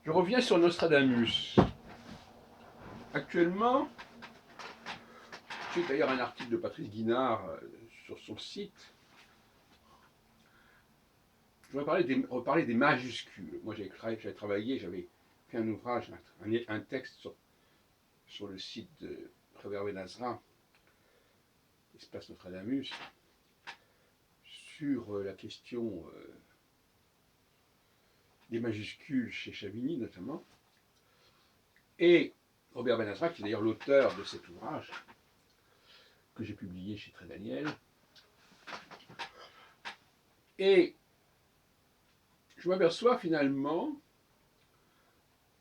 Je reviens sur Nostradamus. Actuellement, j'ai d'ailleurs un article de Patrice Guinard sur son site. Je voudrais reparler des majuscules. Moi, j'avais travaillé, j'avais fait un ouvrage, un texte sur le site de Robert Benazra, Espace Nostradamus, sur la question des majuscules chez Chavigny notamment. Et Robert Benazra, qui est d'ailleurs l'auteur de cet ouvrage, que j'ai publié chez Très Daniel. Et je m'aperçois finalement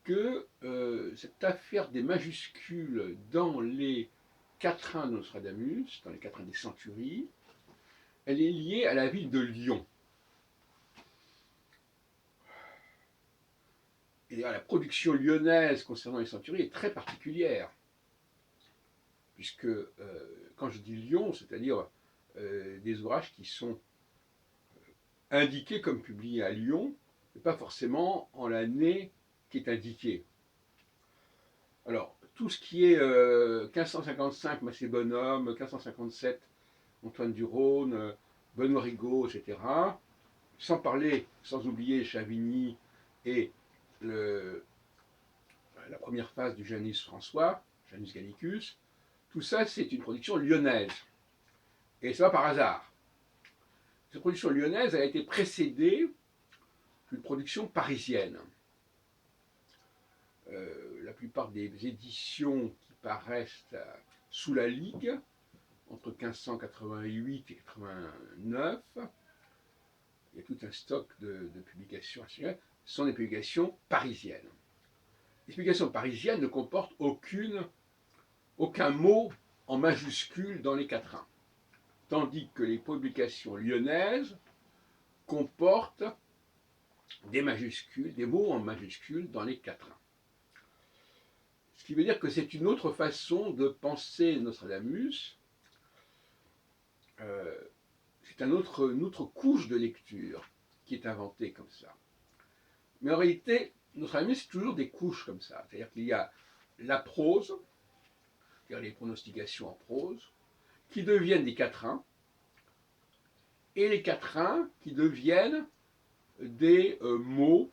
que cette affaire des majuscules dans les quatrains de Nostradamus, dans les quatrains des centuries, elle est liée à la ville de Lyon. Et d'ailleurs, la production lyonnaise concernant les centuries est très particulière, puisque quand je dis Lyon, c'est-à-dire des ouvrages qui sont indiqués comme publiés à Lyon, mais pas forcément en l'année qui est indiquée. Alors, tout ce qui est 1555, Massé Bonhomme, 1557, Antoine du Rhône, Benoît Rigaud, etc., sans oublier Chavigny et la première phase du Janus François, Janus Gallicus, tout ça c'est une production lyonnaise. Et c'est pas par hasard. Cette production lyonnaise a été précédée d'une production parisienne. La plupart des éditions qui paraissent sous la Ligue, entre 1588 et 89, il y a tout un stock de publications nationales, ce sont des publications parisiennes. Les publications parisiennes ne comportent aucun mot en majuscule dans les quatrains, tandis que les publications lyonnaises comportent des mots en majuscules dans les quatrains. Ce qui veut dire que c'est une autre façon de penser Nostradamus. C'est une autre couche de lecture qui est inventée comme ça. Mais en réalité, Nostradamus, c'est toujours des couches comme ça. C'est-à-dire qu'il y a la prose, c'est-à-dire les pronostications en prose, qui deviennent des quatrains, et les quatrains qui deviennent des mots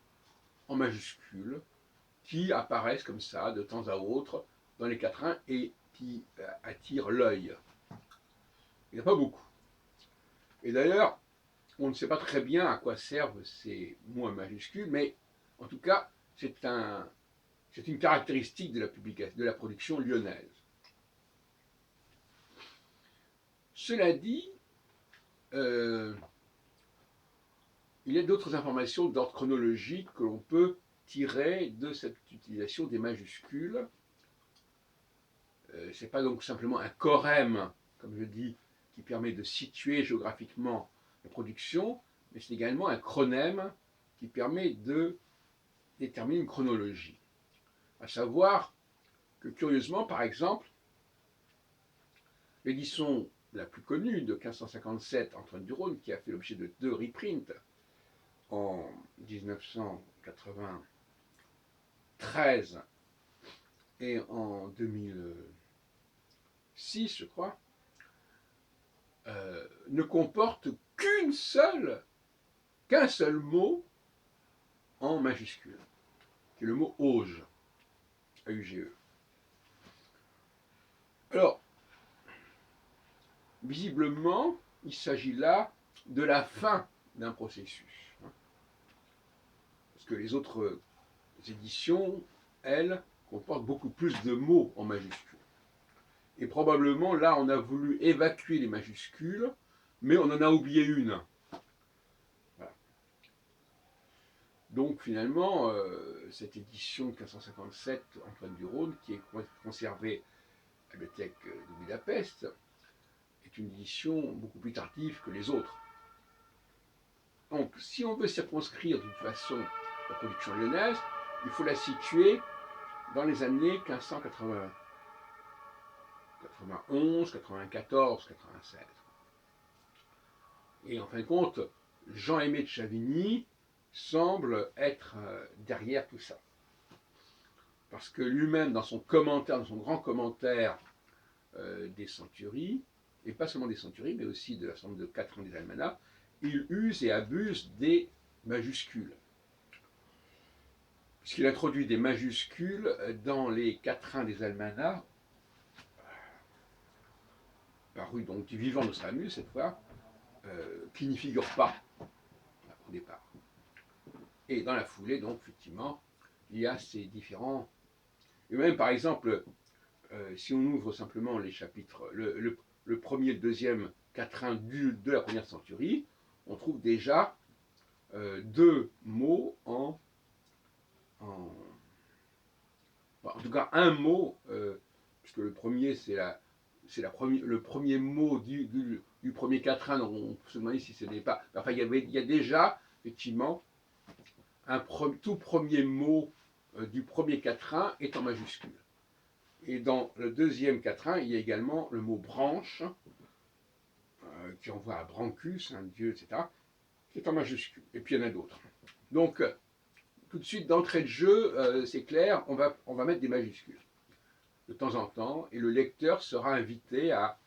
en majuscules qui apparaissent comme ça de temps à autre dans les quatrains et qui attirent l'œil. Il n'y en a pas beaucoup. Et d'ailleurs, on ne sait pas très bien à quoi servent ces mots en majuscules, mais en tout cas, c'est une caractéristique de la production lyonnaise. Cela dit, il y a d'autres informations d'ordre chronologique que l'on peut tirer de cette utilisation des majuscules. Ce n'est pas donc simplement un chorème, comme je dis, qui permet de situer géographiquement la production, mais c'est également un chronème qui permet de déterminer une chronologie. À savoir que, curieusement, par exemple, l'édition la plus connue de 1557, Antoine du Rhône, qui a fait l'objet de 2 reprints en 1993 et en 2006, je crois, ne comporte qu'un seul mot en majuscule, qui est le mot auge, A-U-G-E. Alors, visiblement, il s'agit là de la fin d'un processus. Parce que les autres éditions, elles, comportent beaucoup plus de mots en majuscules. Et probablement, là, on a voulu évacuer les majuscules, mais on en a oublié une. Voilà. Donc, finalement, cette édition de 1557, Antoine du Rhône, qui est conservée à la bibliothèque de Budapest, est une édition beaucoup plus tardive que les autres. Donc, si on veut circonscrire de toute façon la production lyonnaise, il faut la situer dans les années 1580. 91, 94, 96. Et en fin de compte, Jean-Aimé de Chavigny semble être derrière tout ça. parce que lui-même, dans son commentaire, dans son grand commentaire des centuries, et pas seulement des centuries, mais aussi de l'ensemble de quatrains des almanachs, il use et abuse des majuscules. Puisqu'il introduit des majuscules dans les quatrains des almanachs, paru donc du vivant Nostradamus cette fois, qui n'y figurent pas au départ. Et dans la foulée, donc, effectivement, il y a ces différents. Et même, par exemple, si on ouvre simplement les chapitres, le premier et le deuxième quatrain de la première centurie, on trouve déjà deux mots en tout cas un mot, puisque le premier c'est le premier mot du premier quatrain, donc on peut se demander si ce n'est pas. Enfin, il y a déjà effectivement tout premier mot du premier quatrain est en majuscule. Et dans le deuxième quatrain, il y a également le mot branche, qui renvoie à Brancus, un dieu, etc., qui est en majuscule. Et puis il y en a d'autres. Donc, tout de suite, d'entrée de jeu, c'est clair, on va mettre des majuscules de temps en temps, et le lecteur sera invité à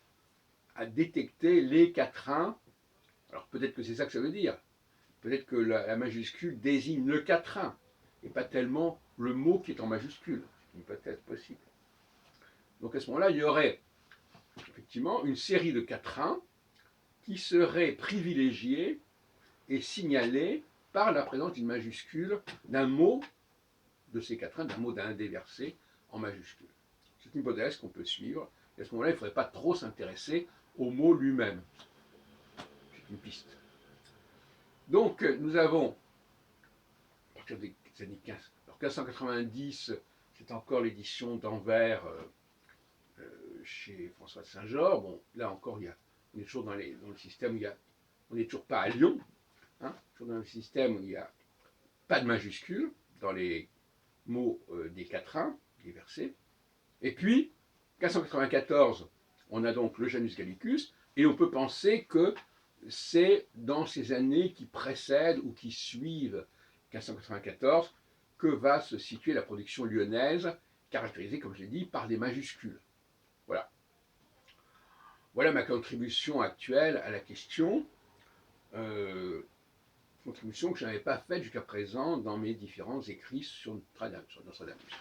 détecter les quatrains. Alors peut-être que c'est ça que ça veut dire. Peut-être que la majuscule désigne le quatrain, et pas tellement le mot qui est en majuscule. C'est peut-être possible. Donc à ce moment-là, il y aurait effectivement une série de quatrains qui seraient privilégiés et signalés par la présence d'une majuscule, d'un mot de ces quatrains, d'un mot d'un des versets en majuscule. C'est une hypothèse qu'on peut suivre, et à ce moment-là, il ne faudrait pas trop s'intéresser au mot lui-même. C'est une piste. Donc, nous avons, à partir des années 15, alors 1590, c'est encore l'édition d'Anvers chez François de Saint-Georges. Bon, là encore, on est toujours dans le système où on n'est toujours pas à Lyon, hein, toujours dans le système où il n'y a pas de majuscule dans les mots des quatrains, des versets. Et puis, 1594, on a donc le Janus Gallicus, et on peut penser que c'est dans ces années qui précèdent ou qui suivent 1594 que va se situer la production lyonnaise, caractérisée, comme je l'ai dit, par des majuscules. Voilà. Voilà ma contribution actuelle à la question, contribution que je n'avais pas faite jusqu'à présent dans mes différents écrits sur Nostradamus.